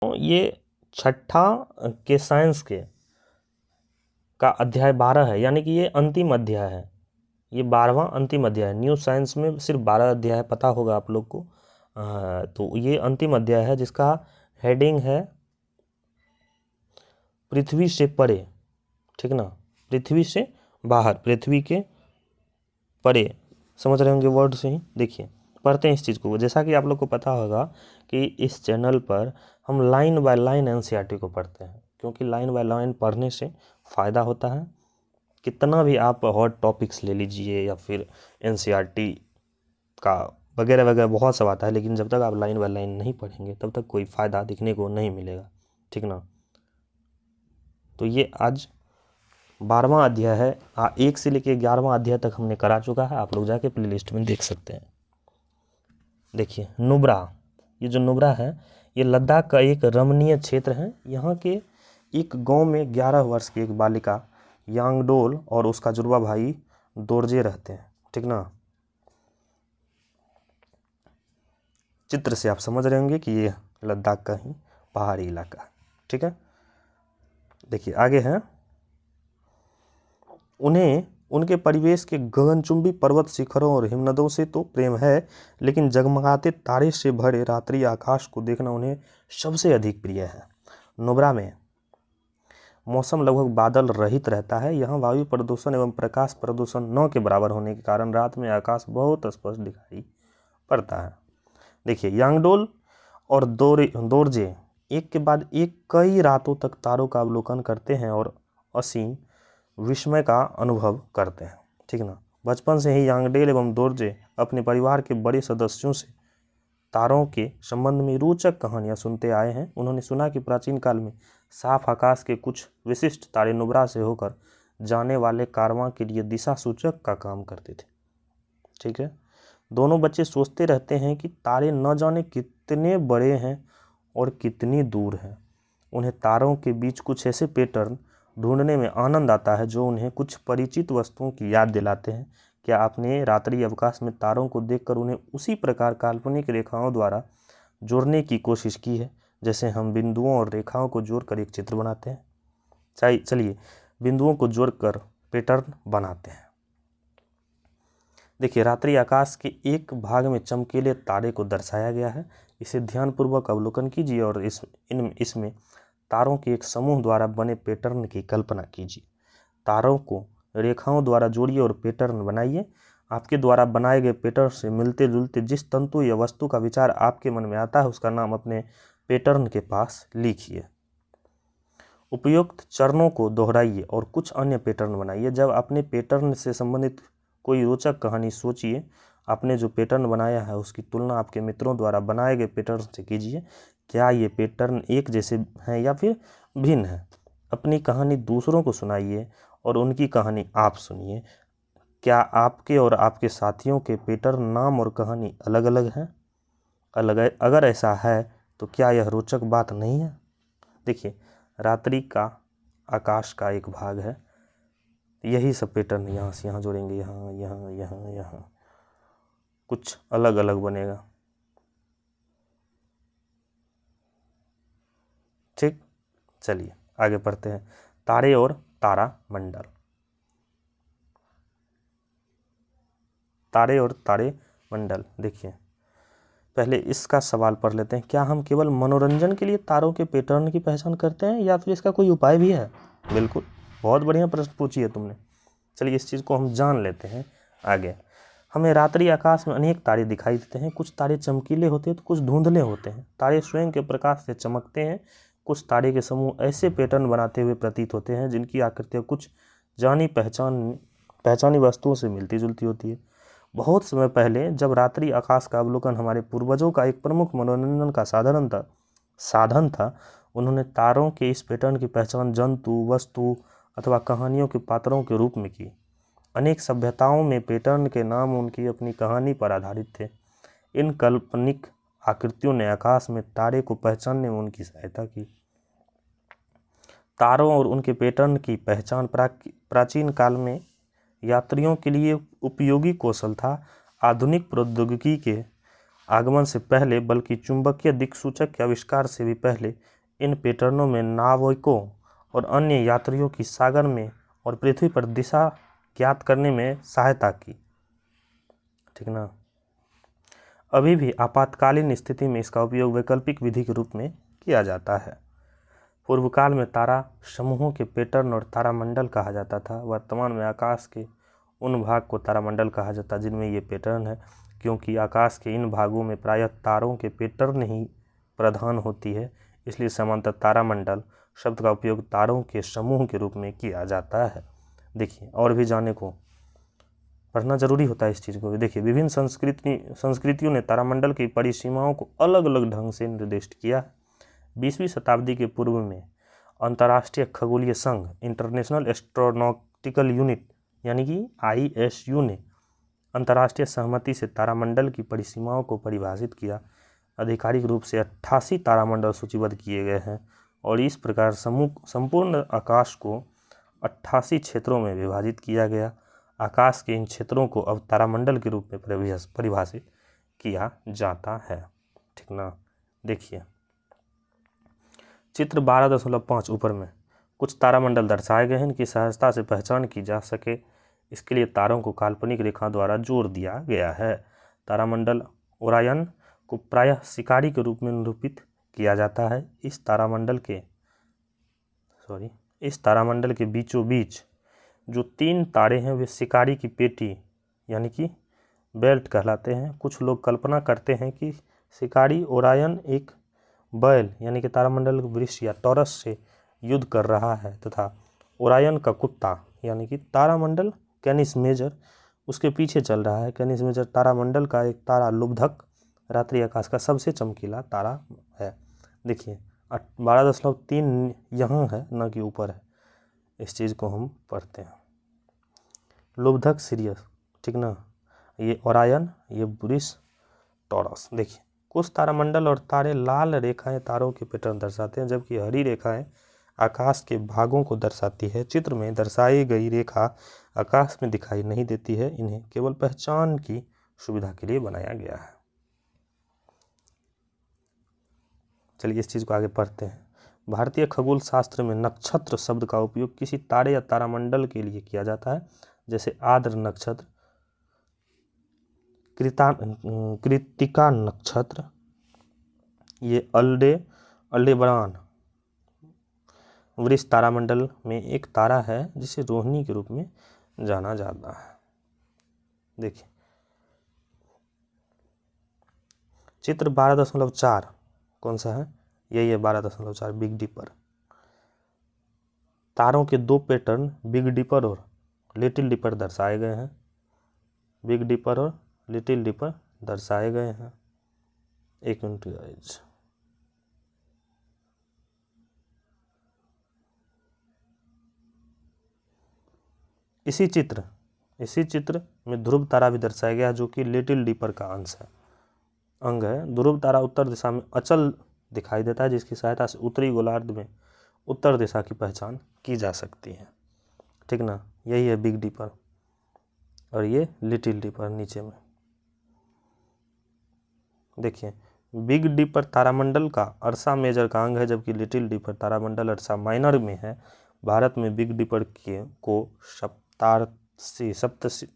तो ये छठा के साइंस के का अध्याय 12 है, यानी कि ये अंतिम अध्याय है, ये 12वां अंतिम अध्याय है। न्यू साइंस में सिर्फ 12 अध्याय पता होगा आप लोग को। तो ये अंतिम अध्याय है जिसका हेडिंग है पृथ्वी से परे, ठीक ना, पृथ्वी से बाहर, पृथ्वी के परे, समझ रहे होंगे वर्ड से ही। देखिए पढ़ते हैं इस चीज़ को। जैसा कि आप लोग को पता होगा कि इस चैनल पर हम लाइन बाय लाइन एनसीईआरटी को पढ़ते हैं, क्योंकि लाइन बाय लाइन पढ़ने से फ़ायदा होता है। कितना भी आप हॉट टॉपिक्स ले लीजिए या फिर एनसीईआरटी का वगैरह वगैरह बहुत सब आता है, लेकिन जब तक आप लाइन बाय लाइन नहीं पढ़ेंगे तब तक कोई फ़ायदा दिखने को नहीं मिलेगा, ठीक ना। तो ये आज 12वां अध्याय है। 1 से लेकर 11वां अध्याय तक हमने करा चुका है, आप लोग जाके प्लेलिस्ट में देख सकते हैं। देखिए नुब्रा, ये जो नुब्रा है ये लद्दाख का एक रमणीय क्षेत्र है। यहाँ के एक गांव में 11 वर्ष की एक बालिका यांगडोल और उसका जुड़वा भाई दोरजे रहते हैं, ठीक ना। चित्र से आप समझ रहे होंगे कि ये लद्दाख का ही पहाड़ी इलाका है, ठीक है। देखिए आगे है, उन्हें उनके परिवेश के गगनचुंबी पर्वत शिखरों और हिमनदों से तो प्रेम है, लेकिन जगमगाते तारे से भरे रात्रि आकाश को देखना उन्हें सबसे अधिक प्रिय है। नुब्रा में मौसम लगभग बादल रहित रहता है। यहाँ वायु प्रदूषण एवं प्रकाश प्रदूषण 9 के बराबर होने के कारण रात में आकाश बहुत स्पष्ट दिखाई पड़ता है। देखिए यांगडोल और दोरजे एक के बाद एक कई रातों तक तारों का अवलोकन करते हैं और असीम विस्मय का अनुभव करते हैं, ठीक ना। बचपन से ही यांगडेल एवं दोरजे अपने परिवार के बड़े सदस्यों से तारों के संबंध में रोचक कहानियां सुनते आए हैं। उन्होंने सुना कि प्राचीन काल में साफ आकाश के कुछ विशिष्ट तारे नुब्रा से होकर जाने वाले कारवां के लिए दिशा सूचक का काम करते थे, ठीक है। दोनों बच्चे सोचते रहते हैं कि तारे न जाने कितने बड़े हैं और कितनी दूर हैं। उन्हें तारों के बीच कुछ ऐसे पैटर्न ढूंढने में आनंद आता है जो उन्हें कुछ परिचित वस्तुओं की याद दिलाते हैं। क्या आपने रात्रि अवकाश में तारों को देखकर उन्हें उसी प्रकार काल्पनिक रेखाओं द्वारा जोड़ने की कोशिश की है जैसे हम बिंदुओं और रेखाओं को जोड़कर एक चित्र बनाते हैं? चलिए बिंदुओं को जोड़कर पैटर्न बनाते हैं। देखिए रात्रि आकाश के एक भाग में चमकीले तारे को दर्शाया गया है। इसे ध्यानपूर्वक अवलोकन कीजिए और इसमें तारों के एक समूह द्वारा बने पैटर्न की कल्पना कीजिए। तारों को रेखाओं द्वारा जोड़िए और पैटर्न बनाइए। आपके द्वारा बनाए गए पैटर्न से मिलते जुलते जिस तंतु या वस्तु का विचार आपके मन में आता है उसका नाम अपने पैटर्न के पास लिखिए। उपयुक्त चरणों को दोहराइए और कुछ अन्य पैटर्न बनाइए। जब अपने पैटर्न से संबंधित कोई रोचक कहानी सोचिए। आपने जो पैटर्न बनाया है उसकी तुलना आपके मित्रों द्वारा बनाए गए पैटर्न से कीजिए। क्या ये पैटर्न एक जैसे हैं या फिर भिन्न हैं? अपनी कहानी दूसरों को सुनाइए और उनकी कहानी आप सुनिए। क्या आपके और आपके साथियों के पैटर्न, नाम और कहानी अलग अलग हैं? अगर ऐसा है तो क्या यह रोचक बात नहीं है? देखिए रात्रि का आकाश का एक भाग है, यही सब पैटर्न यहाँ से यहाँ जोड़ेंगे, यहाँ यहाँ यहाँ यहाँ, कुछ अलग अलग बनेगा, ठीक। चलिए आगे पढ़ते हैं। तारे और तारा मंडल। तारे और तारे मंडल, देखिए पहले इसका सवाल पढ़ लेते हैं। क्या हम केवल मनोरंजन के लिए तारों के पैटर्न की पहचान करते हैं या फिर इसका कोई उपाय भी है? बिल्कुल, बहुत बढ़िया प्रश्न पूछी है तुमने। चलिए इस चीज़ को हम जान लेते हैं आगे। हमें रात्रि आकाश में अनेक तारे दिखाई देते हैं। कुछ तारे चमकीले होते हैं तो कुछ धुंधले होते हैं। तारे स्वयं के प्रकाश से चमकते हैं। कुछ तारे के समूह ऐसे पैटर्न बनाते हुए प्रतीत होते हैं जिनकी आकृतियाँ कुछ जानी पहचानी वस्तुओं से मिलती जुलती होती है। बहुत समय पहले जब रात्रि आकाश का अवलोकन हमारे पूर्वजों का एक प्रमुख मनोरंजन का साधन था, उन्होंने तारों के इस पैटर्न की पहचान जंतु, वस्तु अथवा कहानियों के पात्रों के रूप में की। अनेक सभ्यताओं में पैटर्न के नाम उनकी अपनी कहानी पर आधारित थे। इन काल्पनिक आकृतियों ने आकाश में तारे को पहचानने में उनकी सहायता की। तारों और उनके पैटर्न की पहचान प्राचीन काल में यात्रियों के लिए उपयोगी कौशल था। आधुनिक प्रौद्योगिकी के आगमन से पहले बल्कि चुंबकीय दिक्सूचक के आविष्कार से भी पहले इन पैटर्नों में नाविकों और अन्य यात्रियों की सागर में और पृथ्वी पर दिशा ज्ञात करने में सहायता की। ठीक ना। अभी भी आपातकालीन स्थिति में इसका उपयोग वैकल्पिक विधि के रूप में किया जाता है। पूर्व काल में तारा समूहों के पैटर्न और तारामंडल कहा जाता था। वर्तमान में आकाश के उन भाग को तारामंडल कहा जाता है जिनमें ये पैटर्न है, क्योंकि आकाश के इन भागों में प्रायः तारों के पैटर्न ही प्रधान होती है, इसलिए समांतर तारामंडल शब्द का उपयोग तारों के समूह के रूप में किया जाता है। देखिए, और भी जाने को पढ़ना जरूरी होता है इस चीज़ को। देखिए, विभिन्न संस्कृतियों ने तारामंडल की परिसीमाओं को अलग अलग ढंग से निर्दिष्ट किया है। 20वीं शताब्दी के पूर्व में अंतर्राष्ट्रीय खगोलीय संघ इंटरनेशनल एस्ट्रोनॉटिकल यूनिट यानी कि ISU ने अंतर्राष्ट्रीय सहमति से तारामंडल की परिसीमाओं को परिभाषित किया। आधिकारिक रूप से 88 तारामंडल सूचीबद्ध किए गए हैं और इस प्रकार संपूर्ण आकाश को 88 क्षेत्रों में विभाजित किया गया। आकाश के इन क्षेत्रों को अब तारामंडल के रूप में परिभाषित किया जाता है। ठीक ना। देखिए, चित्र 12.5 ऊपर में कुछ तारामंडल दर्शाए गए हैं। इनकी सहजता से पहचान की जा सके इसके लिए तारों को काल्पनिक रेखा द्वारा जोड़ दिया गया है। तारामंडल ओरायन को प्रायः शिकारी के रूप में निरूपित किया जाता है। इस तारामंडल के बीचों बीच जो 3 तारे हैं वे शिकारी की पेटी यानी कि बेल्ट कहलाते हैं। कुछ लोग कल्पना करते हैं कि शिकारी ओरायन एक बैल यानी कि तारामंडल वृक्ष या टॉरस से युद्ध कर रहा है तथा ओरायन का कुत्ता यानी कि तारामंडल कैनिस मेजर उसके पीछे चल रहा है। कैनिस मेजर तारामंडल का एक तारा लुब्धक रात्रि आकाश का सबसे चमकीला तारा है। देखिए, 12.3 यहाँ है न कि ऊपर है। इस चीज़ को हम पढ़ते हैं। लुब्धक सीरियस, ठीक ना। ये ओरायन, ये वृष, टॉरस। देखिए, कुछ तारामंडल और तारे लाल रेखाएं तारों के पैटर्न दर्शाते हैं, जबकि हरी रेखाएं आकाश के भागों को दर्शाती है। चित्र में दर्शाई गई रेखा आकाश में दिखाई नहीं देती है। इन्हें केवल पहचान की सुविधा के लिए बनाया गया है। चलिए इस चीज़ को आगे पढ़ते हैं। भारतीय खगोल शास्त्र में नक्षत्र शब्द का उपयोग किसी तारे या तारामंडल के लिए किया जाता है, जैसे आर्द्र नक्षत्र, कृत्तिका नक्षत्र, ये अल्डेबरान। वृष तारामंडल में एक तारा है जिसे रोहिणी के रूप में जाना जाता है। देखिए, चित्र 12.4 कौन सा है? यही है 12.4, बिग डिपर। तारों के 2 पैटर्न बिग डिपर और लिटिल डिपर दर्शाए गए हैं। बिग डिपर और लिटिल डिपर दर्शाए गए हैं। एक मिनट गाइस, इसी चित्र में ध्रुव तारा भी दर्शाया गया जो कि लिटिल डिपर का अंग है। ध्रुव तारा उत्तर दिशा में अचल दिखाई देता है, जिसकी सहायता से उत्तरी गोलार्ध में उत्तर दिशा की पहचान की जा सकती है। ठीक ना। यही है बिग डिपर और ये लिटिल डिपर नीचे में। देखिए, बिग डिपर तारामंडल का अर्सा मेजर का अंग है, जबकि लिटिल डिपर तारामंडल अर्सा माइनर में है। भारत में बिग डिपर को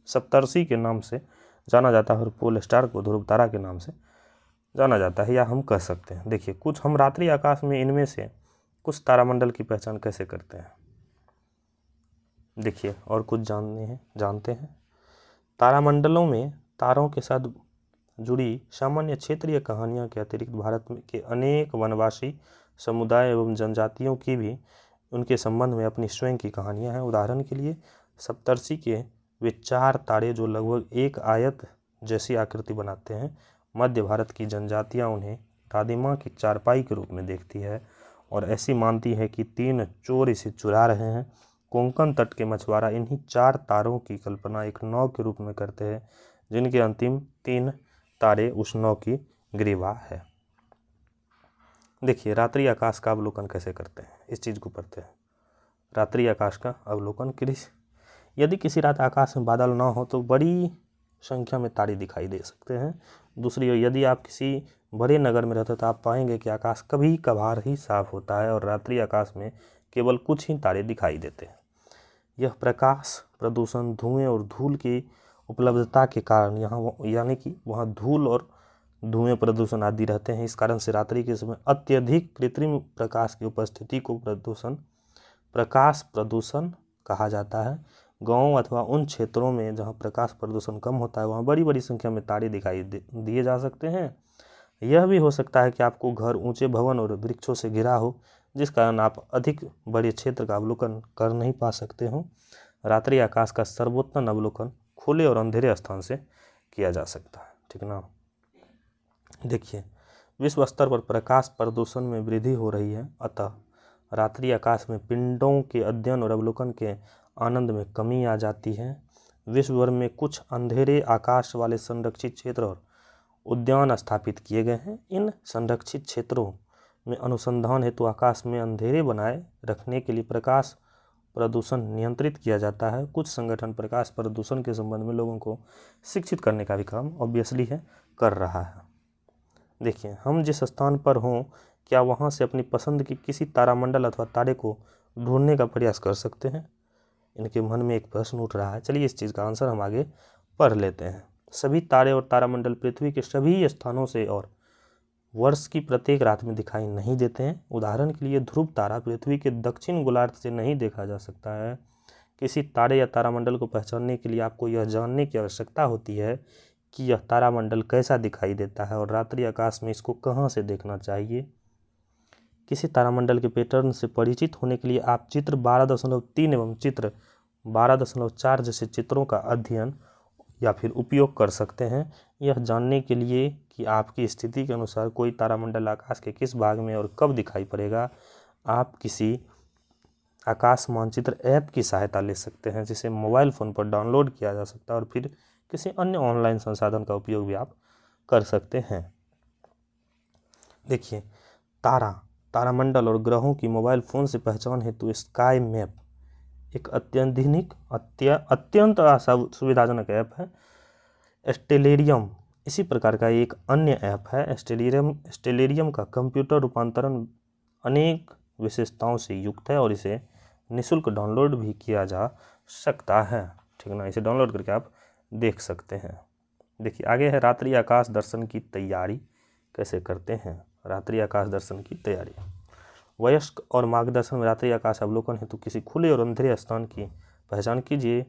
सप्तर्षि के नाम से जाना जाता है और पोल स्टार को ध्रुव तारा के नाम से जाना जाता है, या हम कह सकते हैं। देखिए, कुछ हम रात्रि आकाश में इनमें से कुछ तारामंडल की पहचान कैसे करते हैं। देखिए, और कुछ जानते हैं। तारामंडलों में तारों के साथ जुड़ी सामान्य क्षेत्रीय कहानियां के अतिरिक्त भारत के अनेक वनवासी समुदाय एवं जनजातियों की भी उनके संबंध में अपनी स्वयं की कहानियां हैं। उदाहरण के लिए सप्तर्षि के वे 4 तारे जो लगभग एक आयत जैसी आकृति बनाते हैं। मध्य भारत की जनजातियां उन्हें दादी माँ की चारपाई के रूप में देखती है और ऐसी मानती है कि 3 चोर इसे चुरा रहे हैं। कोंकण तट के मछुआरा इन्हीं 4 तारों की कल्पना एक नाव के रूप में करते हैं, जिनके अंतिम 3 तारे उस नाव की ग्रीवा है। देखिए, रात्रि आकाश का अवलोकन कैसे करते हैं, इस चीज़ को पढ़ते हैं। रात्रि आकाश का अवलोकन। यदि किसी रात आकाश में बादल ना हो तो बड़ी संख्या में तारे दिखाई दे सकते हैं। दूसरी ओर यदि आप किसी बड़े नगर में रहते हैं तो आप पाएंगे कि आकाश कभी कभार ही साफ होता है और रात्रि आकाश में केवल कुछ ही तारे दिखाई देते हैं। यह प्रकाश प्रदूषण, धुएं और धूल की उपलब्धता के कारण यहाँ यानी कि वहाँ धूल और धुएं प्रदूषण आदि रहते हैं। इस कारण से रात्रि के समय अत्यधिक कृत्रिम प्रकाश की उपस्थिति को प्रकाश प्रदूषण कहा जाता है। गांव अथवा उन क्षेत्रों में जहां प्रकाश प्रदूषण कम होता है वहां बड़ी बड़ी संख्या में तारे दिखाई दिए जा सकते हैं। यह भी हो सकता है कि आपको घर ऊंचे भवन और वृक्षों से घिरा हो, जिस कारण आप अधिक बड़े क्षेत्र का अवलोकन कर नहीं पा सकते हो। रात्रि आकाश का सर्वोत्तम अवलोकन खुले और अंधेरे स्थान से किया जा सकता है। ठीक ना। देखिए, विश्व स्तर पर प्रकाश प्रदूषण में वृद्धि हो रही है, अतः रात्रि आकाश में पिंडों के अध्ययन और अवलोकन के आनंद में कमी आ जाती है। विश्व भर में कुछ अंधेरे आकाश वाले संरक्षित क्षेत्र और उद्यान स्थापित किए गए हैं। इन संरक्षित क्षेत्रों में अनुसंधान हेतु आकाश में अंधेरे बनाए रखने के लिए प्रकाश प्रदूषण नियंत्रित किया जाता है। कुछ संगठन प्रकाश प्रदूषण के संबंध में लोगों को शिक्षित करने का भी काम ऑब्वियसली है कर रहा है। देखिए, हम जिस स्थान पर हों, क्या वहाँ से अपनी पसंद की किसी तारामंडल अथवा तारे को ढूंढने का प्रयास कर सकते हैं? इनके मन में एक प्रश्न उठ रहा है। चलिए इस चीज़ का आंसर हम आगे पढ़ लेते हैं। सभी तारे और तारामंडल पृथ्वी के सभी स्थानों से और वर्ष की प्रत्येक रात में दिखाई नहीं देते हैं। उदाहरण के लिए ध्रुव तारा पृथ्वी के दक्षिण गोलार्ध से नहीं देखा जा सकता है। किसी तारे या तारामंडल को पहचानने के लिए आपको यह जानने की आवश्यकता होती है कि यह तारामंडल कैसा दिखाई देता है और रात्रि आकाश में इसको कहाँ से देखना चाहिए। किसी तारामंडल के पैटर्न से परिचित होने के लिए आप चित्र 12.3 एवं चित्र 12.4 जैसे चित्रों का अध्ययन या फिर उपयोग कर सकते हैं, यह जानने के लिए कि आपकी स्थिति के अनुसार कोई तारामंडल आकाश के किस भाग में और कब दिखाई पड़ेगा। आप किसी आकाश मानचित्र ऐप की सहायता ले सकते हैं, जिसे मोबाइल फ़ोन पर डाउनलोड किया जा सकता है और फिर किसी अन्य ऑनलाइन संसाधन का उपयोग भी आप कर सकते हैं। देखिए, तारामंडल और ग्रहों की मोबाइल फ़ोन से पहचान हेतु स्काई मैप एक अत्यंत सुविधाजनक ऐप है। स्टेलेरियम इसी प्रकार का एक अन्य ऐप है। स्टेलेरियम का कंप्यूटर रूपांतरण अनेक विशेषताओं से युक्त है और इसे निःशुल्क डाउनलोड भी किया जा सकता है। ठीक ना, इसे डाउनलोड करके आप देख सकते हैं। देखिए, आगे है रात्रि आकाश दर्शन की तैयारी कैसे करते हैं। रात्रि आकाश दर्शन की तैयारी। वयस्क और मार्गदर्शन में रात्रि आकाश अवलोकन हेतु किसी खुले और अंधेरे स्थान की पहचान कीजिए।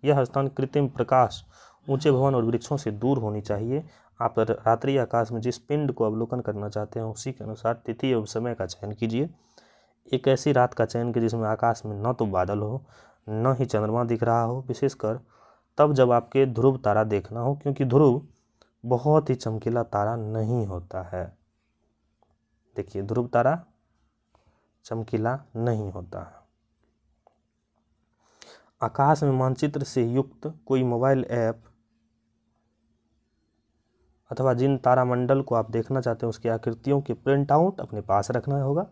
यह स्थान कृत्रिम प्रकाश, ऊंचे भवन और वृक्षों से दूर होनी चाहिए। आप रात्रि आकाश में जिस पिंड को अवलोकन करना चाहते हैं उसी के अनुसार तिथि एवं समय का चयन कीजिए। एक ऐसी रात का चयन कीजिए जिसमें आकाश में न तो बादल हो न ही चंद्रमा दिख रहा हो, विशेषकर तब जब आपके ध्रुव तारा देखना हो, क्योंकि ध्रुव बहुत ही चमकीला तारा नहीं होता है। देखिए, ध्रुव तारा चमकीला नहीं होता है। आकाश में मानचित्र से युक्त कोई मोबाइल ऐप अथवा जिन तारामंडल को आप देखना चाहते हैं उसकी आकृतियों के प्रिंट आउट अपने पास रखना होगा।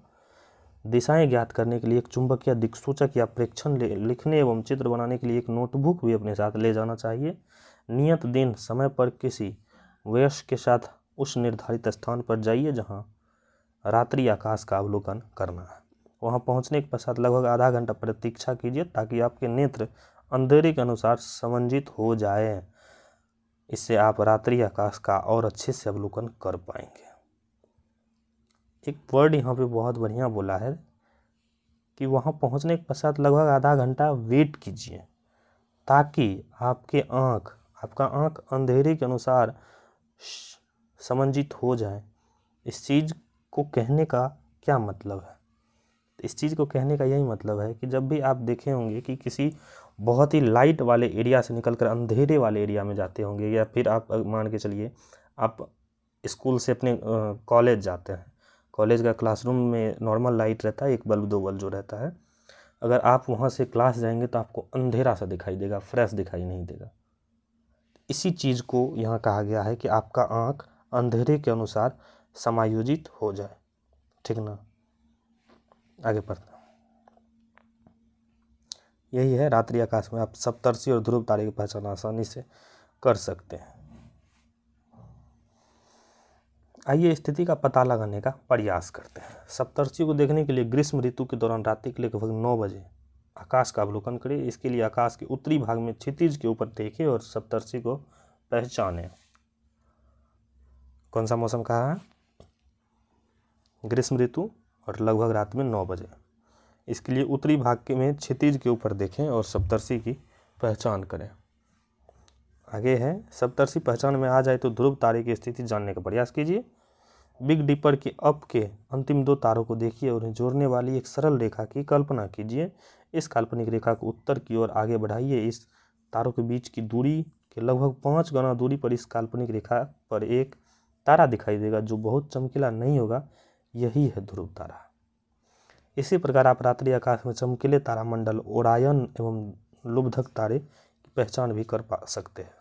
दिशाएं ज्ञात करने के लिए एक चुंबकीय दिक्सूचक या प्रेक्षण लिखने एवं चित्र बनाने के लिए एक नोटबुक भी अपने साथ ले जाना चाहिए। नियत दिन समय पर किसी वयस्क के साथ उस निर्धारित स्थान पर जाइए जहां रात्रि आकाश का अवलोकन करना है। वहां पहुंचने के पश्चात लगभग आधा घंटा प्रतीक्षा कीजिए ताकि आपके नेत्र अंधेरे के अनुसार समंजित हो जाए। इससे आप रात्रि आकाश का और अच्छे से अवलोकन कर पाएंगे। एक वर्ड यहाँ पे बहुत बढ़िया बोला है कि वहाँ पहुँचने के पश्चात लगभग आधा घंटा वेट कीजिए ताकि आपका आँख अंधेरे के अनुसार समंजित हो जाए। इस चीज़ को कहने का क्या मतलब है? इस चीज़ को कहने का यही मतलब है कि जब भी आप देखे होंगे कि किसी बहुत ही लाइट वाले एरिया से निकलकर अंधेरे वाले एरिया में जाते होंगे, या फिर आप मान के चलिए आप स्कूल से अपने कॉलेज जाते हैं, कॉलेज का क्लासरूम में नॉर्मल लाइट रहता है, 1 बल्ब 2 बल्ब जो रहता है। अगर आप वहाँ से क्लास जाएंगे तो आपको अंधेरा सा दिखाई देगा, फ्रेश दिखाई नहीं देगा। इसी चीज़ को यहाँ कहा गया है कि आपका आँख अंधेरे के अनुसार समायोजित हो जाए। ठीक ना, आगे पढ़ते हैं। यही है रात्रि आकाश में आप सप्तर्षि और ध्रुव तारे की पहचान आसानी से कर सकते हैं। आइए स्थिति का पता लगाने का प्रयास करते हैं। सप्तर्षि को देखने के लिए ग्रीष्म ऋतु के दौरान रात्रि के लगभग 9 बजे आकाश का अवलोकन करें। इसके लिए आकाश के उत्तरी भाग में क्षितिज के ऊपर देखें और सप्तर्षि को पहचानें। कौन सा मौसम कहा है? ग्रीष्म ऋतु और लगभग रात में 9 बजे। इसके लिए उत्तरी भाग में क्षितिज के ऊपर देखें और सप्तर्षि की पहचान करें। आगे है, सप्तर्षि पहचान में आ जाए तो ध्रुव तारे की स्थिति जानने का प्रयास कीजिए। बिग डिपर के अप के अंतिम 2 तारों को देखिए और उन्हें जोड़ने वाली एक सरल रेखा की कल्पना कीजिए। इस काल्पनिक रेखा को उत्तर की ओर आगे बढ़ाइए। इस तारों के बीच की दूरी के लगभग 5 गुना दूरी पर इस काल्पनिक रेखा पर एक तारा दिखाई देगा जो बहुत चमकीला नहीं होगा। यही है ध्रुव तारा। इसी प्रकार आप रात्रि आकाश में चमकीले तारामंडल ओरायन एवं लुब्धक तारे की पहचान भी कर पा सकते हैं।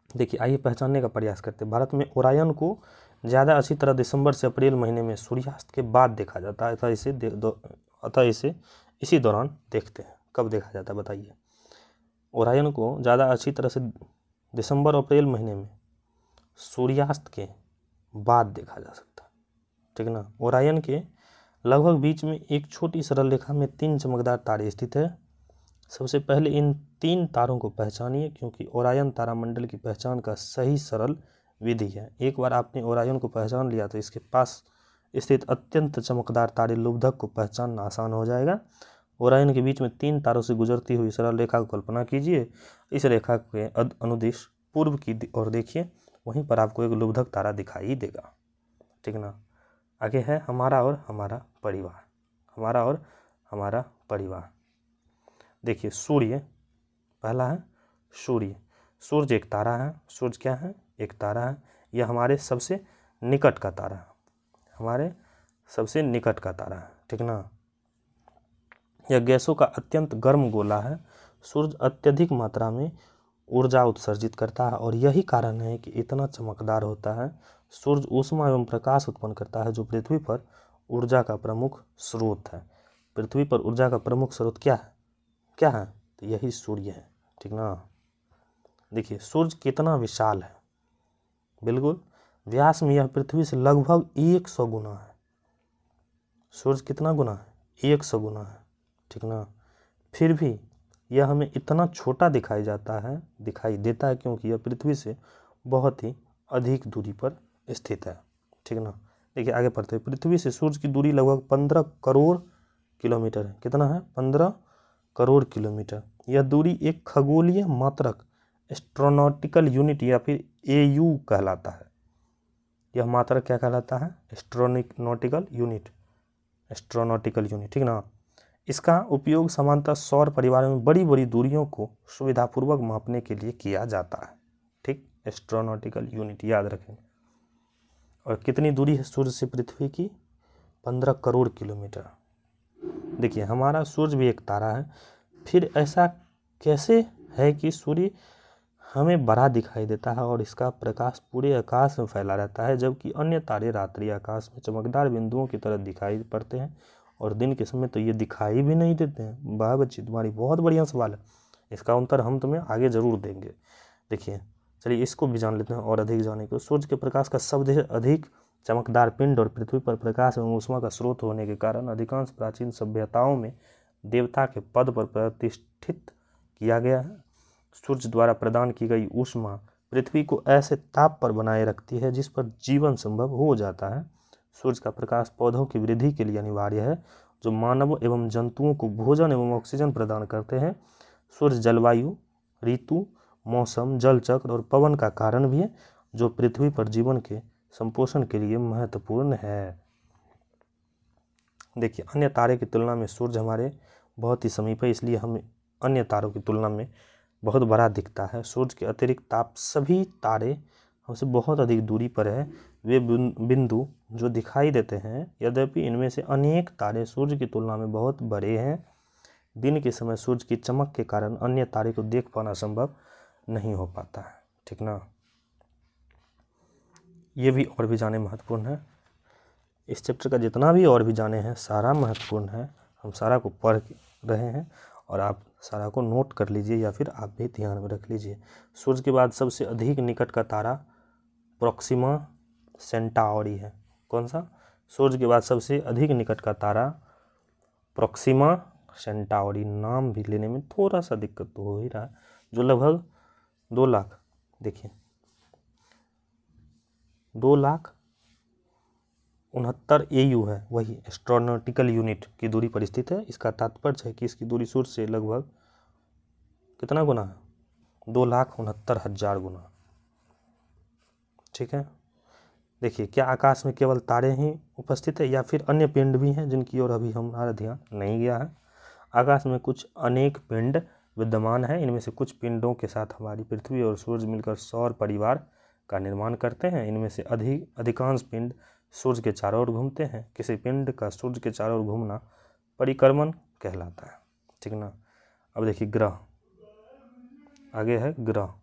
देखिए, आइए पहचानने का प्रयास करते हैं। भारत में ओरायन को ज़्यादा अच्छी तरह दिसंबर से अप्रैल महीने में सूर्यास्त के बाद देखा जाता है। अतः इसे इसी दौरान देखते हैं। कब देखा जाता है बताइए? ओरायन को ज़्यादा अच्छी तरह से दिसंबर और अप्रैल महीने में सूर्यास्त के बाद देखा जा सकता है, ठीक ना। ओरायन के लगभग बीच में एक छोटी सरल रेखा में 3 चमकदार तारे स्थित है। सबसे पहले इन 3 तारों को पहचानिए, क्योंकि ओरायन तारामंडल की पहचान का सही सरल विधि है। एक बार आपने ओरायन को पहचान लिया तो इसके पास स्थित अत्यंत चमकदार तारे लुब्धक को पहचानना आसान हो जाएगा। ओरायन के बीच में 3 तारों से गुजरती हुई सरल रेखा को कल्पना कीजिए। इस रेखा के अनुदिश पूर्व की ओर देखिए, वहीं पर आपको एक लुब्धक तारा दिखाई देगा, ठीक ना। आगे है हमारा और हमारा परिवार। हमारा और हमारा परिवार। देखिए, सूर्य पहला है। सूर्य एक तारा है। सूर्य क्या है? एक तारा है। यह हमारे सबसे निकट का तारा है, हमारे सबसे निकट का तारा है, ठीक ना। यह गैसों का अत्यंत गर्म गोला है। सूर्य अत्यधिक मात्रा में ऊर्जा उत्सर्जित करता है और यही कारण है कि इतना चमकदार होता है। सूर्य ऊष्मा एवं प्रकाश उत्पन्न करता है जो पृथ्वी पर ऊर्जा का प्रमुख स्रोत है। पृथ्वी पर ऊर्जा का प्रमुख स्रोत क्या है? तो यही सूर्य है, ठीक ना। देखिए, सूर्य कितना विशाल है। बिल्कुल, व्यास में यह पृथ्वी से लगभग 100 गुना है। सूर्य कितना गुना है? 100 गुना है, ठीक ना। फिर भी यह हमें इतना छोटा दिखाई देता है क्योंकि यह पृथ्वी से बहुत ही अधिक दूरी पर स्थित है, ठीक ना। देखिए, आगे पढ़ते हैं। पृथ्वी से सूर्य की दूरी लगभग 15 करोड़ किलोमीटर है। कितना है? 15 करोड़ किलोमीटर। यह दूरी एक खगोलीय मात्रक एस्ट्रोनॉटिकल यूनिट या फिर AU कहलाता है। यह मात्रक क्या कहलाता है? एस्ट्रोनॉटिकल यूनिट, ठीक ना। इसका उपयोग सामान्यतः सौर परिवार में बड़ी बड़ी दूरियों को सुविधापूर्वक मापने के लिए किया जाता है, ठीक। एस्ट्रोनॉटिकल यूनिट याद रखें। और कितनी दूरी है सूर्य से पृथ्वी की? 15 करोड़ किलोमीटर। देखिए, हमारा सूर्य भी एक तारा है। फिर ऐसा कैसे है कि सूर्य हमें बड़ा दिखाई देता है और इसका प्रकाश पूरे आकाश में फैला रहता है, जबकि अन्य तारे रात्रि आकाश में चमकदार बिंदुओं की तरह दिखाई पड़ते हैं और दिन के समय तो ये दिखाई भी नहीं देते हैं? वाह बच्ची, तुम्हारी बहुत बढ़िया सवाल है। इसका उत्तर हम तुम्हें आगे जरूर देंगे। देखिए, चलिए इसको भी जान लेते हैं और अधिक जाने को। सूर्य के प्रकाश का सबसे अधिक चमकदार पिंड और पृथ्वी पर प्रकाश एवं ऊष्मा का स्रोत होने के कारण अधिकांश प्राचीन सभ्यताओं में देवता के पद पर प्रतिष्ठित किया गया है। सूर्य द्वारा प्रदान की गई ऊष्मा पृथ्वी को ऐसे ताप पर बनाए रखती है जिस पर जीवन संभव हो जाता है। सूर्य का प्रकाश पौधों की वृद्धि के लिए अनिवार्य है, जो मानव एवं जंतुओं को भोजन एवं ऑक्सीजन प्रदान करते हैं। सूर्य जलवायु, ऋतु, मौसम, जल चक्र और पवन का कारण भी है, जो पृथ्वी पर जीवन के संपोषण के लिए महत्वपूर्ण है। देखिए, अन्य तारे की तुलना में सूर्य हमारे बहुत ही समीप है, इसलिए हमें अन्य तारों की तुलना में बहुत बड़ा दिखता है। सूर्य के अतिरिक्त सभी तारे हमसे बहुत अधिक दूरी पर है। वे बिंदु जो दिखाई देते हैं, यद्यपि इनमें से अनेक तारे सूर्य की तुलना में बहुत बड़े हैं। दिन के समय सूर्य की चमक के कारण अन्य तारे को देख पाना संभव नहीं हो पाता है, ठीक ना। ये भी और भी जाने महत्वपूर्ण है। इस चैप्टर का जितना भी और भी जाने हैं सारा महत्वपूर्ण है। हम सारा को पढ़ रहे हैं और आप सारा को नोट कर लीजिए या फिर आप भी ध्यान में रख लीजिए। सूर्य के बाद सबसे अधिक निकट का तारा प्रोक्सिमा सेंटाउरी है। कौन सा? सूर्य के बाद सबसे अधिक निकट का तारा प्रोक्सिमा सेंटाउरी। नाम भी लेने में थोड़ा सा दिक्कत तो हो ही रहा है, जो लगभग 2 लाख, देखिए 2,69,000 AU है, वही एस्ट्रोनॉटिकल यूनिट की दूरी पर स्थित है। इसका तात्पर्य है कि इसकी दूरी सूर्य से लगभग कितना गुना है? 2,69,000 गुना। ठीक है, देखिए क्या आकाश में केवल तारे ही उपस्थित है या फिर अन्य पिंड भी हैं जिनकी ओर अभी हमारा ध्यान नहीं गया है? आकाश में कुछ अनेक पिंड विद्यमान है। इनमें से कुछ पिंडों के साथ हमारी पृथ्वी और सूर्य मिलकर सौर परिवार का निर्माण करते हैं। इनमें से अधिकांश पिंड सूर्य के चारों ओर घूमते हैं। किसी पिंड का सूर्य के चारों ओर घूमना परिक्रमण कहलाता है। ठीक ना। अब देखिए ग्रह, आगे है ग्रह।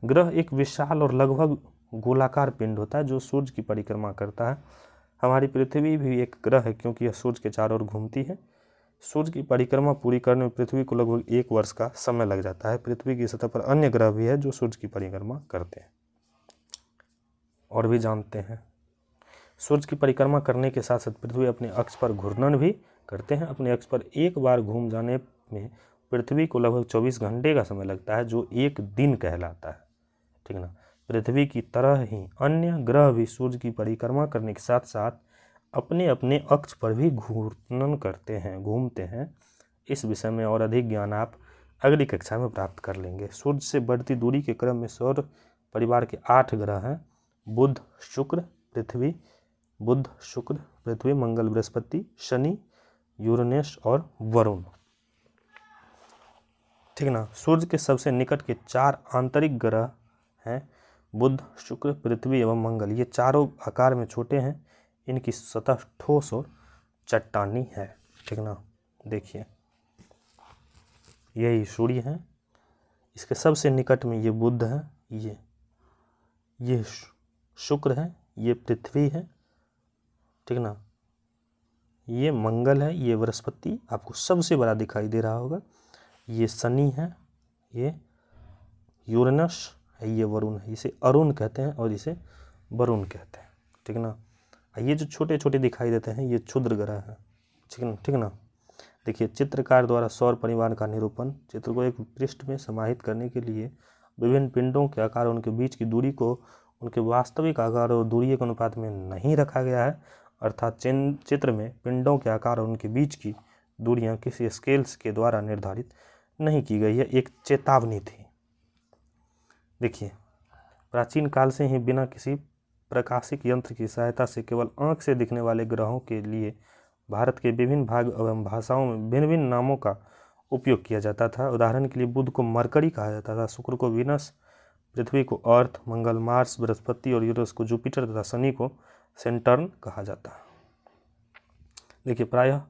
ग्रह एक विशाल और लगभग गोलाकार पिंड होता है जो सूर्य की परिक्रमा करता है। हमारी पृथ्वी भी एक ग्रह है क्योंकि यह सूर्य के चारों ओर घूमती है। सूर्य की परिक्रमा पूरी करने में पृथ्वी को लगभग 1 वर्ष का समय लग जाता है। पृथ्वी की सतह पर अन्य ग्रह भी है जो सूर्य की परिक्रमा करते हैं। और भी जानते हैं, सूर्य की परिक्रमा करने के साथ साथ पृथ्वी अपने अक्ष पर घूर्णन भी करते हैं। अपने अक्ष पर एक बार घूम जाने में पृथ्वी को लगभग 24 घंटे का समय लगता है, जो एक दिन कहलाता है। ठीक ना। पृथ्वी की तरह ही अन्य ग्रह भी सूर्य की परिक्रमा करने के साथ साथ अपने अपने अक्ष पर भी घूर्णन करते हैं, घूमते हैं। इस विषय में और अधिक ज्ञान आप अगली कक्षा में प्राप्त कर लेंगे। सूर्य से बढ़ती दूरी के क्रम में सौर परिवार के 8 ग्रह हैं। बुध, शुक्र, पृथ्वी, मंगल, बृहस्पति, शनि, यूरेनस और वरुण। ठीक ना। सूर्य के सबसे निकट के 4 आंतरिक ग्रह हैं, बुध, शुक्र, पृथ्वी एवं मंगल। ये चारों आकार में छोटे हैं। इनकी सतह ठोस और चट्टानी है। ठीक ना। देखिए यही सूर्य है, इसके सबसे निकट में ये बुध है, ये शुक्र है, ये पृथ्वी है। ठीक ना। ये मंगल है, ये बृहस्पति आपको सबसे बड़ा दिखाई दे रहा होगा, ये शनि है, ये यूरेनस है, ये वरुण है। इसे अरुण कहते हैं और इसे वरुण कहते हैं। ठीक ना। ये जो छोटे छोटे दिखाई देते हैं ये क्षुद्र ग्रह है। ठीक ना। देखिए चित्रकार द्वारा सौर परिवार का निरूपण। चित्र को एक पृष्ठ में समाहित करने के लिए विभिन्न पिंडों के आकार, उनके बीच की दूरी को उनके वास्तविक आकार और दूरी के अनुपात में नहीं रखा गया है। अर्थात चित्र में पिंडों के आकार और उनके बीच की दूरियां किसी स्केल्स के द्वारा निर्धारित नहीं की गई है, एक चेतावनी थी। देखिए प्राचीन काल से ही बिना किसी प्रकाशिक यंत्र की सहायता से केवल आंख से दिखने वाले ग्रहों के लिए भारत के विभिन्न भाग एवं भाषाओं में भिन्न भिन्न नामों का उपयोग किया जाता था। उदाहरण के लिए बुध को मरकरी कहा जाता था, शुक्र को वीनस, पृथ्वी को अर्थ, मंगल मार्स, बृहस्पति और यूरेनस को जुपिटर तथा शनि को सेंटर्न कहा जाता है। देखिए प्रायः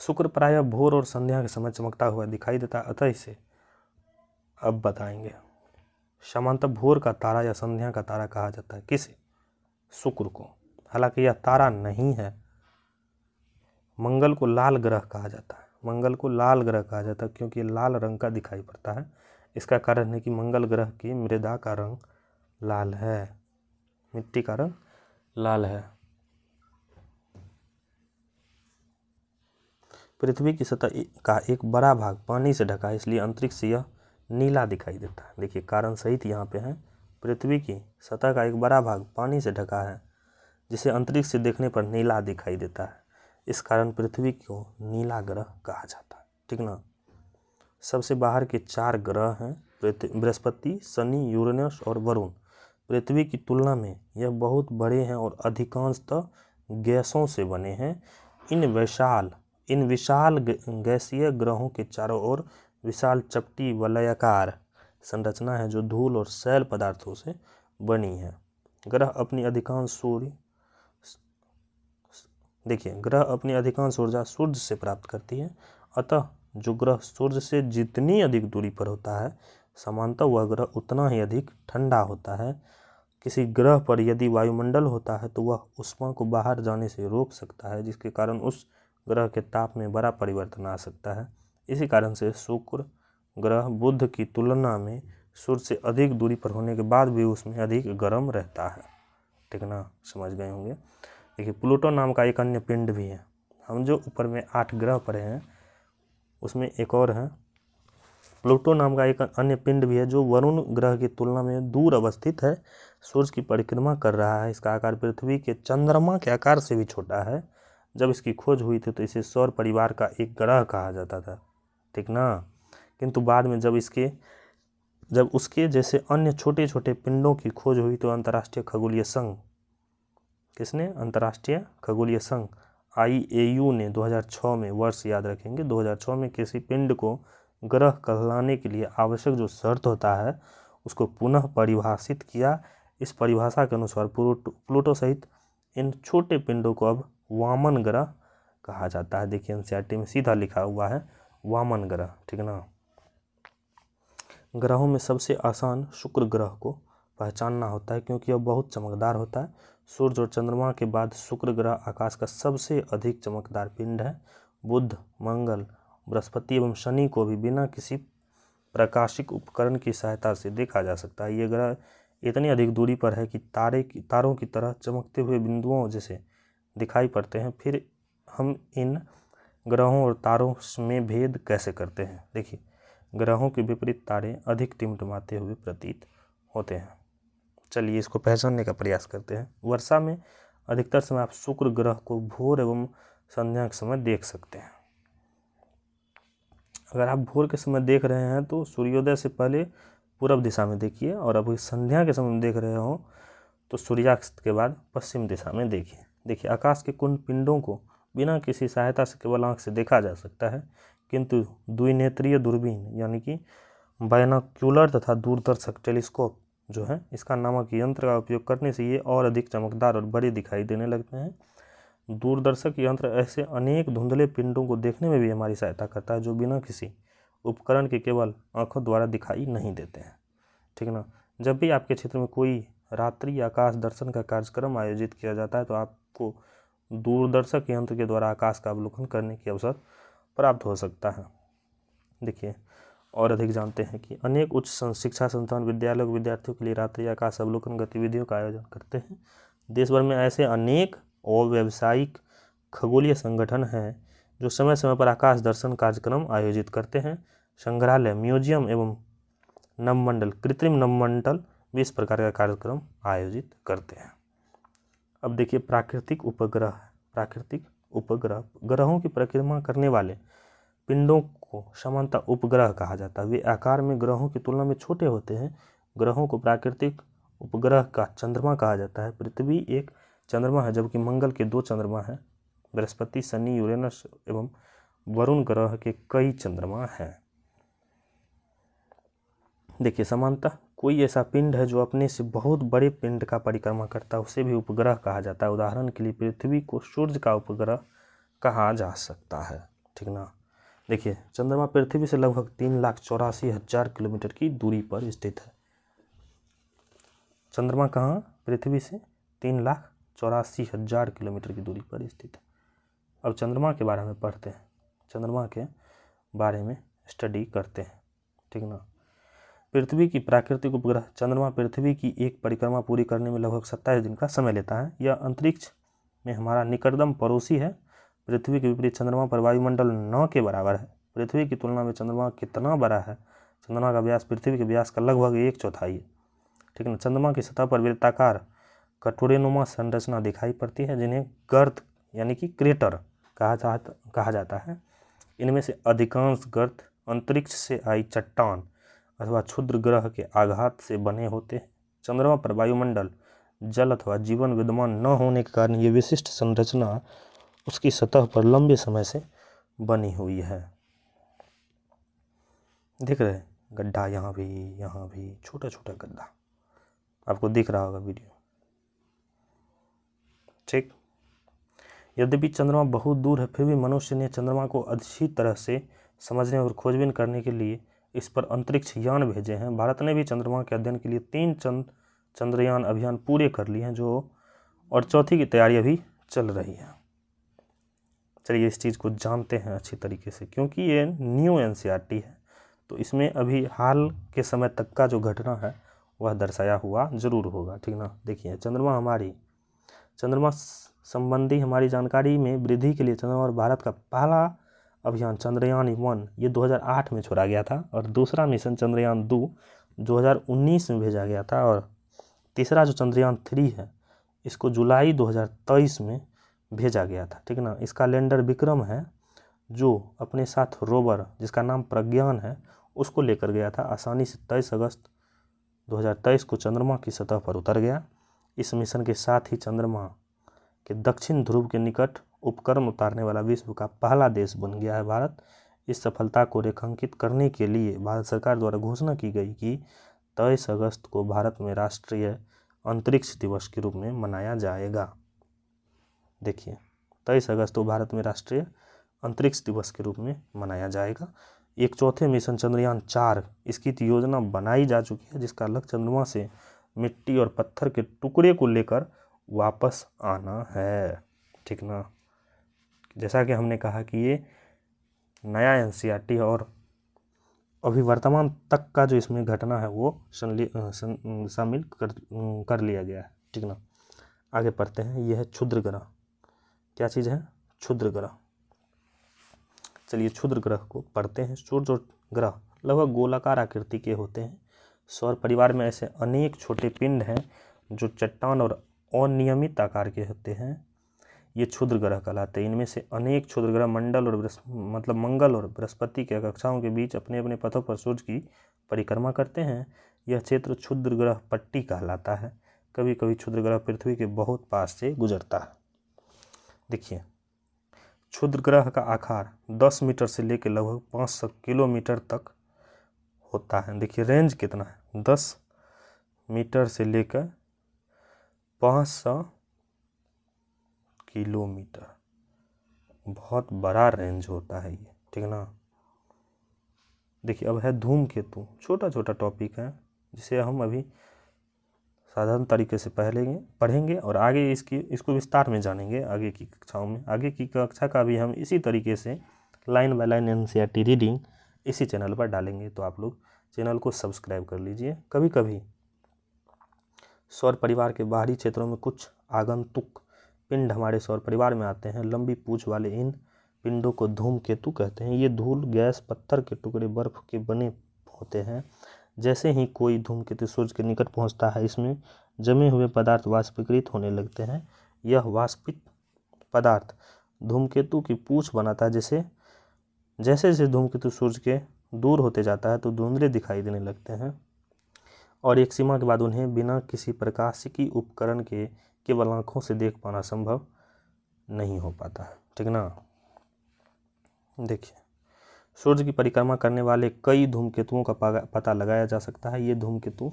शुक्र प्रायः भोर और संध्या के समय चमकता हुआ दिखाई देता है, अतः इसे अब बताएंगे। सामान्यतः भोर का तारा या संध्या का तारा कहा जाता है किसे? शुक्र को। हालांकि यह तारा नहीं है। मंगल को लाल ग्रह कहा जाता है, मंगल को लाल ग्रह कहा जाता है क्योंकि लाल रंग का दिखाई पड़ता है। इसका कारण है कि मंगल ग्रह की मृदा का रंग लाल है, मिट्टी का रंग लाल है। पृथ्वी की सतह का एक बड़ा भाग पानी से ढका है, इसलिए अंतरिक्ष से यह नीला दिखाई देता है। देखिए कारण सहित यहाँ पे है, पृथ्वी की सतह का एक बड़ा भाग पानी से ढका है जिसे अंतरिक्ष से देखने पर नीला दिखाई देता है। इस कारण पृथ्वी को नीला ग्रह कहा जाता है। ठीक ना। सबसे बाहर के 4 ग्रह हैं बृहस्पति, शनि, यूरेनस और वरुण। पृथ्वी की तुलना में यह बहुत बड़े हैं और अधिकांशतः गैसों से बने हैं। इन विशाल गैसीय ग्रहों के चारों ओर विशाल चपटी वलयाकार संरचना है जो धूल और सैल पदार्थों से बनी है। ग्रह अपनी अधिकांश ऊर्जा सूर्य से प्राप्त करती है, अतः जो ग्रह सूर्य से जितनी अधिक दूरी पर होता है सामान्यतः वह ग्रह उतना ही अधिक ठंडा होता है। किसी ग्रह पर यदि वायुमंडल होता है तो वह ऊष्मा को बाहर जाने से रोक सकता है, जिसके कारण उस ग्रह के ताप में बड़ा परिवर्तन आ सकता है। इसी कारण से शुक्र ग्रह बुध की तुलना में सूर्य से अधिक दूरी पर होने के बाद भी उसमें अधिक गर्म रहता है। ठीक ना, समझ गए होंगे। देखिए प्लूटो नाम का एक अन्य पिंड भी है। हम जो ऊपर में 8 ग्रह पढ़े हैं उसमें एक और है, प्लूटो नाम का एक अन्य पिंड भी है जो वरुण ग्रह की तुलना में दूर अवस्थित है, सूर्य की परिक्रमा कर रहा है। इसका आकार पृथ्वी के चंद्रमा के आकार से भी छोटा है। जब इसकी खोज हुई थी तो इसे सौर परिवार का एक ग्रह कहा जाता था। ठीक ना, किंतु बाद में जब उसके जैसे अन्य छोटे छोटे पिंडों की खोज हुई तो अंतर्राष्ट्रीय खगोलीय संघ, किसने? अंतर्राष्ट्रीय खगोलीय संघ IAU ने 2006 में, वर्ष याद रखेंगे, 2006 में किसी पिंड को ग्रह कहलाने के लिए आवश्यक जो शर्त होता है उसको पुनः परिभाषित किया। इस परिभाषा के अनुसार प्लूटो सहित इन छोटे पिंडों को अब वामन ग्रह कहा जाता है। देखिए NCERT में सीधा लिखा हुआ है वामन ग्रह। ठीक ना, ग्रहों में सबसे आसान शुक्र ग्रह को पहचानना होता है क्योंकि यह बहुत चमकदार होता है। सूर्य और चंद्रमा के बाद शुक्र ग्रह आकाश का सबसे अधिक चमकदार पिंड है। बुध, मंगल, बृहस्पति एवं शनि को भी बिना किसी प्रकाशिक उपकरण की सहायता से देखा जा सकता है। ये ग्रह इतनी अधिक दूरी पर है कि तारों की तरह चमकते हुए बिंदुओं जैसे दिखाई पड़ते हैं। फिर हम इन ग्रहों और तारों में भेद कैसे करते हैं? देखिए ग्रहों के विपरीत तारे अधिक टिमटिमाते हुए प्रतीत होते हैं। चलिए इसको पहचानने का प्रयास करते हैं। वर्षा में अधिकतर समय आप शुक्र ग्रह को भोर एवं संध्या के समय देख सकते हैं। अगर आप भोर के समय देख रहे हैं तो सूर्योदय से पहले पूर्व दिशा में देखिए, और अभी संध्या के समय में देख रहे हो तो सूर्यास्त के बाद पश्चिम दिशा में देखिए। देखिए आकाश के कुंड पिंडों को बिना किसी सहायता से केवल आंख से देखा जा सकता है, किंतु द्विनेत्रीय दूरबीन यानी कि बायनोक्यूलर तथा दूरदर्शक टेलीस्कोप जो है इसका नामक यंत्र का उपयोग करने से ये और अधिक चमकदार और बड़े दिखाई देने लगते हैं। दूरदर्शक यंत्र ऐसे अनेक धुंधले पिंडों को देखने में भी हमारी सहायता करता है जो बिना किसी उपकरण के केवल आंखों द्वारा दिखाई नहीं देते हैं। ठीक ना, जब भी आपके क्षेत्र में कोई रात्रि आकाश दर्शन का कार्यक्रम आयोजित किया जाता है तो आपको दूरदर्शक यंत्र के द्वारा आकाश का अवलोकन करने की अवसर प्राप्त हो सकता है। देखिए और अधिक जानते हैं कि अनेक उच्च शिक्षा संस्थान विद्यालयों के विद्यार्थियों के लिए रात्रि आकाश अवलोकन गतिविधियों का आयोजन करते हैं। देश भर में ऐसे अनेक और व्यावसायिक खगोलीय संगठन हैं जो समय समय पर आकाश दर्शन कार्यक्रम आयोजित करते हैं। संग्रहालय, म्यूजियम एवं नवमंडल, कृत्रिम नवमंडल भी इस प्रकार का कार्यक्रम आयोजित करते हैं। अब देखिए प्राकृतिक उपग्रह ग्रहों की परिक्रमा करने वाले पिंडों को सामान्यतः उपग्रह कहा जाता है। वे आकार में ग्रहों की तुलना में छोटे होते हैं। ग्रहों को प्राकृतिक उपग्रह का चंद्रमा कहा जाता है। पृथ्वी एक चंद्रमा है जबकि मंगल के 2 चंद्रमा हैं। बृहस्पति, शनि, यूरेनस एवं वरुण ग्रह के कई चंद्रमा हैं। देखिए सामान्यतः कोई ऐसा पिंड है जो अपने से बहुत बड़े पिंड का परिक्रमा करता है उसे भी उपग्रह कहा जाता है। उदाहरण के लिए पृथ्वी को सूर्य का उपग्रह कहा जा सकता है। ठीक ना, देखिए चंद्रमा पृथ्वी से लगभग 3,84,000 किलोमीटर की दूरी पर स्थित है। चंद्रमा कहाँ? पृथ्वी से 3,84,000 किलोमीटर की दूरी पर स्थित है। अब चंद्रमा के बारे में पढ़ते हैं, चंद्रमा के बारे में स्टडी करते हैं। ठीक ना, पृथ्वी की प्राकृतिक उपग्रह चंद्रमा पृथ्वी की एक परिक्रमा पूरी करने में लगभग 27 दिन का समय लेता है। यह अंतरिक्ष में हमारा निकटतम पड़ोसी है। पृथ्वी के विपरीत चंद्रमा पर वायुमंडल 9 के बराबर है। पृथ्वी की तुलना में चंद्रमा कितना बड़ा है? चंद्रमा का व्यास पृथ्वी के व्यास का लगभग 1/4 है। ठीक है, चंद्रमा की सतह पर वृत्ताकार कटोरेनुमा संरचना दिखाई पड़ती है जिन्हें गर्त यानी कि क्रेटर कहा जाता है। इनमें से अधिकांश गर्त अंतरिक्ष से आई चट्टान अथवा क्षुद्र ग्रह के आघात से बने होते हैं। चंद्रमा पर वायुमंडल, जल अथवा जीवन विद्यमान न होने के कारण ये विशिष्ट संरचना उसकी सतह पर लंबे समय से बनी हुई है। देख रहे हैं गड्ढा, यहाँ भी छोटा छोटा गड्ढा आपको दिख रहा होगा वीडियो। ठीक, यद्यपि चंद्रमा बहुत दूर है फिर भी मनुष्य ने चंद्रमा को अच्छी तरह से समझने और खोजबीन करने के लिए इस पर अंतरिक्ष यान भेजे हैं। भारत ने भी चंद्रमा के अध्ययन के लिए 3 चंद्रयान अभियान पूरे कर लिए हैं और चौथी की तैयारी अभी चल रही है। चलिए इस चीज़ को जानते हैं अच्छी तरीके से, क्योंकि ये न्यू एनसीईआरटी है तो इसमें अभी हाल के समय तक का जो घटना है वह दर्शाया हुआ जरूर होगा, ठीक ना। देखिए चंद्रमा संबंधी हमारी जानकारी में वृद्धि के लिए चंद्रमा और भारत का पहला अभियान चंद्रयान-1 ये 2008 में छोड़ा गया था, और दूसरा मिशन चंद्रयान-2 2019 में भेजा गया था, और तीसरा जो चंद्रयान-3 है इसको जुलाई 2023 में भेजा गया था, ठीक ना। इसका लैंडर विक्रम है जो अपने साथ रोवर जिसका नाम प्रज्ञान है उसको लेकर गया था। आसानी से 23 अगस्त 2023 को चंद्रमा की सतह पर उतर गया। इस मिशन के साथ ही चंद्रमा के दक्षिण ध्रुव के निकट उपकरण उतारने वाला विश्व का पहला देश बन गया है भारत। इस सफलता को रेखांकित करने के लिए भारत सरकार द्वारा घोषणा की गई कि 23 अगस्त को भारत में राष्ट्रीय अंतरिक्ष दिवस के रूप में मनाया जाएगा। देखिए 23 अगस्त को भारत में राष्ट्रीय अंतरिक्ष दिवस के रूप में मनाया जाएगा। एक चौथे मिशन चंद्रयान-4 इसकी योजना बनाई जा चुकी है, जिसका लक्ष्य चंद्रमा से मिट्टी और पत्थर के टुकड़े को लेकर वापस आना है, ठीक ना। जैसा कि हमने कहा कि ये नया एनसीईआरटी और अभी वर्तमान तक का जो इसमें घटना है वो शामिल कर लिया गया है, ठीक ना। आगे पढ़ते हैं। यह है क्षुद्र ग्रह। क्या चीज़ है? क्षुद्र ग्रह। चलिए क्षुद्र ग्रह को पढ़ते हैं। सूर्य और ग्रह लगभग गोलाकार आकृति के होते हैं। सौर परिवार में ऐसे अनेक छोटे पिंड हैं जो चट्टान और अनियमित आकार के होते हैं, ये क्षुद्र ग्रह कहलाते हैं। इनमें से अनेक क्षुद्र ग्रह मंगल और बृहस्पति के कक्षाओं के बीच अपने अपने पथों पर सूर्य की परिक्रमा करते हैं। यह क्षेत्र क्षुद्र ग्रह पट्टी कहलाता है। कभी कभी क्षुद्र ग्रह पृथ्वी के बहुत पास से गुजरता है। देखिए क्षुद्र ग्रह का आकार 10 मीटर से लेकर लगभग 500 किलोमीटर तक होता है। देखिए रेंज कितना है, 10 मीटर से लेकर 500 किलोमीटर, बहुत बड़ा रेंज होता है ये, ठीक ना। देखिए अब है धूमकेतु। छोटा छोटा टॉपिक है जिसे हम अभी साधारण तरीके से पढ़ेंगे और आगे इसको विस्तार में जानेंगे आगे की कक्षाओं में। आगे की कक्षा का भी हम इसी तरीके से line by line NCERT reading इसी चैनल पर डालेंगे, तो आप लोग चैनल को सब्सक्राइब कर लीजिए। कभी कभी सौर परिवार के बाहरी क्षेत्रों में कुछ आगंतुक पिंड हमारे सौर परिवार में आते हैं। लंबी पूंछ वाले इन पिंडों को धूमकेतु कहते हैं। ये धूल, गैस, पत्थर के टुकड़े, बर्फ के बने होते हैं। जैसे ही कोई धूमकेतु सूर्य के निकट पहुंचता है इसमें जमे हुए पदार्थ वाष्पीकृत होने लगते हैं। यह वाष्पित पदार्थ धूमकेतु की पूंछ बनाता है। जैसे जैसे धूमकेतु सूर्य के दूर होते जाता है तो धुंधले दिखाई देने लगते हैं, और एक सीमा के बाद उन्हें बिना किसी प्रकाशिकी उपकरण के केवल आंखों से देख पाना संभव नहीं हो पाता है, ठीक ना। देखिए सूर्य की परिक्रमा करने वाले कई धूमकेतुओं का पता लगाया जा सकता है। ये धूमकेतु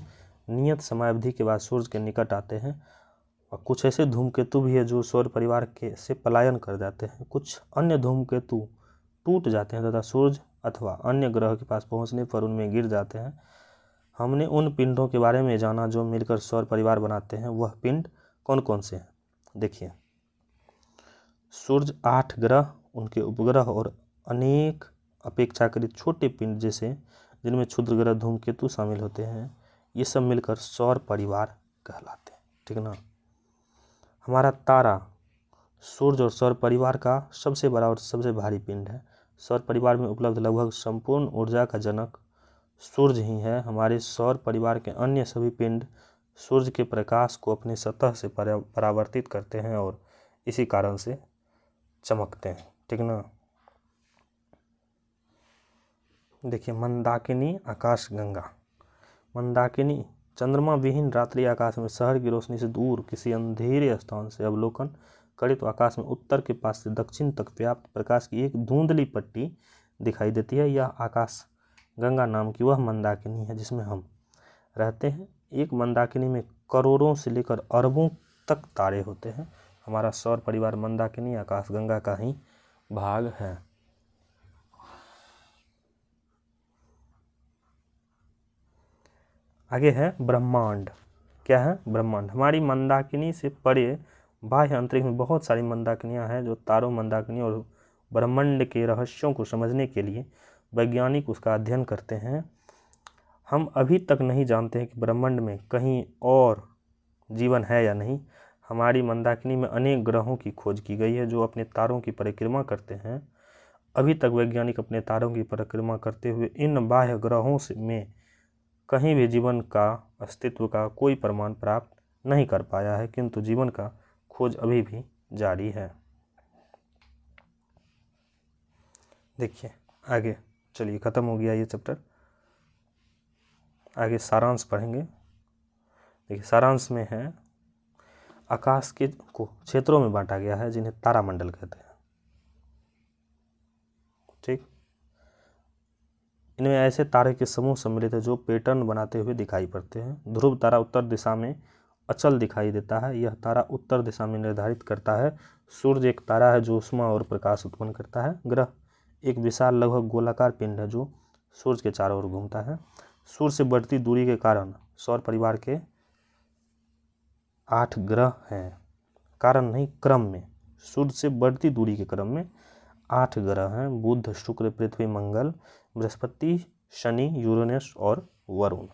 नियत समयावधि के बाद सूर्य के निकट आते हैं, और कुछ ऐसे धूमकेतु भी है जो सौर परिवार के से पलायन कर जाते हैं। कुछ अन्य धूमकेतु टूट जाते हैं तथा सूर्य अथवा अन्य ग्रह के पास पहुंचने पर उनमें गिर जाते हैं। हमने उन पिंडों के बारे में जाना जो मिलकर सौर परिवार बनाते हैं। वह पिंड कौन कौन से हैं? देखिए सूर्य, 8 ग्रह, उनके उपग्रह और अनेक अपेक्षाकृत छोटे पिंड जैसे जिनमें क्षुद्र ग्रह, धूमकेतु शामिल होते हैं, ये सब मिलकर सौर परिवार कहलाते हैं, ठीक ना। हमारा तारा सूर्य और सौर परिवार का सबसे बड़ा और सबसे भारी पिंड है। सौर परिवार में उपलब्ध लगभग संपूर्ण ऊर्जा का जनक सूर्य ही है। हमारे सौर परिवार के अन्य सभी पिंड सूर्य के प्रकाश को अपनी सतह से परावर्तित करते हैं और इसी कारण से चमकते हैं, ठीक ना। देखिए मंदाकिनी आकाशगंगा। मंदाकिनी चंद्रमा विहीन रात्रि आकाश में शहर की रोशनी से दूर किसी अंधेरे स्थान से अवलोकन करे तो आकाश में उत्तर के पास से दक्षिण तक व्याप्त प्रकाश की एक धुंधली पट्टी दिखाई देती है। यह आकाश गंगा नाम की वह मंदाकिनी है जिसमें हम रहते हैं। एक मंदाकिनी में करोड़ों से लेकर अरबों तक तारे होते हैं। हमारा सौर परिवार मंदाकिनी आकाशगंगा का ही भाग है। आगे है ब्रह्मांड। क्या है? ब्रह्मांड। हमारी मंदाकिनी से परे बाह्य अंतरिक्ष में बहुत सारी मंदाकिनियां हैं जो तारों, मंदाकिनी और ब्रह्मांड के रहस्यों को समझने के लिए वैज्ञानिक उसका अध्ययन करते हैं। हम अभी तक नहीं जानते हैं कि ब्रह्मांड में कहीं और जीवन है या नहीं। हमारी मंदाकिनी में अनेक ग्रहों की खोज की गई है जो अपने तारों की परिक्रमा करते हैं। अभी तक वैज्ञानिक अपने तारों की परिक्रमा करते हुए इन बाह्य ग्रहों में कहीं भी जीवन का अस्तित्व का कोई प्रमाण प्राप्त नहीं कर पाया है, किंतु जीवन का खोज अभी भी जारी है। देखिए आगे चलिए, ख़त्म हो गया ये चैप्टर। आगे सारांश पढ़ेंगे। देखिए सारांश में है, आकाश के को क्षेत्रों में बांटा गया है जिन्हें तारामंडल कहते हैं। ठीक, इनमें ऐसे तारे के समूह सम्मिलित है जो पैटर्न बनाते हुए दिखाई पड़ते हैं। ध्रुव तारा उत्तर दिशा में अचल दिखाई देता है। यह तारा उत्तर दिशा में निर्धारित करता है। सूर्य एक तारा है जो ऊष्मा और प्रकाश उत्पन्न करता है। ग्रह एक विशाल लगभग गोलाकार पिंड है जो सूर्य के चारों ओर घूमता है। सूर्य से बढ़ती दूरी के कारण सौर परिवार के 8 ग्रह हैं। कारण नहीं, क्रम में। सूर्य से बढ़ती दूरी के क्रम में 8 ग्रह हैं। बुध, शुक्र, पृथ्वी, मंगल, बृहस्पति, शनि, यूरेनस और वरुण।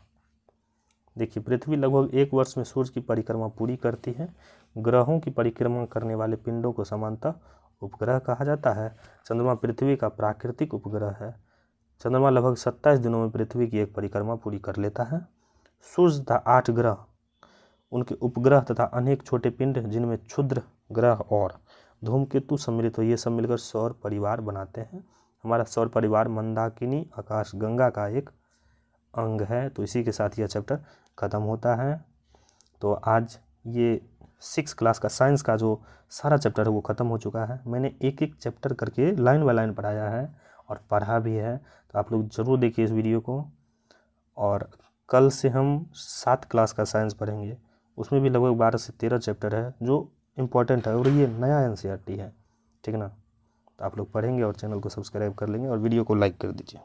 देखिए पृथ्वी लगभग 1 वर्ष में सूर्य की परिक्रमा पूरी करती है। ग्रहों की परिक्रमा करने वाले पिंडों को सामान्यतः उपग्रह कहा जाता है। चंद्रमा पृथ्वी का प्राकृतिक उपग्रह है। चंद्रमा लगभग 27 दिनों में पृथ्वी की एक परिक्रमा पूरी कर लेता है। सूर्य तथा 8 ग्रह, उनके उपग्रह तथा अनेक छोटे पिंड जिनमें क्षुद्र ग्रह और धूमकेतु सम्मिलित हो, ये सब मिलकर सौर परिवार बनाते हैं। हमारा सौर परिवार मंदाकिनी आकाश गंगा का एक अंग है। तो इसी के साथ यह चैप्टर ख़त्म होता है। तो आज ये 6 क्लास का साइंस का जो सारा चैप्टर है वो ख़त्म हो चुका है। मैंने एक एक चैप्टर करके लाइन बाय लाइन पढ़ाया है और पढ़ा भी है। तो आप लोग ज़रूर देखिए इस वीडियो को। और कल से हम 7 क्लास का साइंस पढ़ेंगे। उसमें भी लगभग 12 से 13 चैप्टर है जो इम्पोर्टेंट है और ये नया NCERT है। ठीक है ना। तो आप लोग पढ़ेंगे और चैनल को सब्सक्राइब कर लेंगे और वीडियो को लाइक कर दीजिए।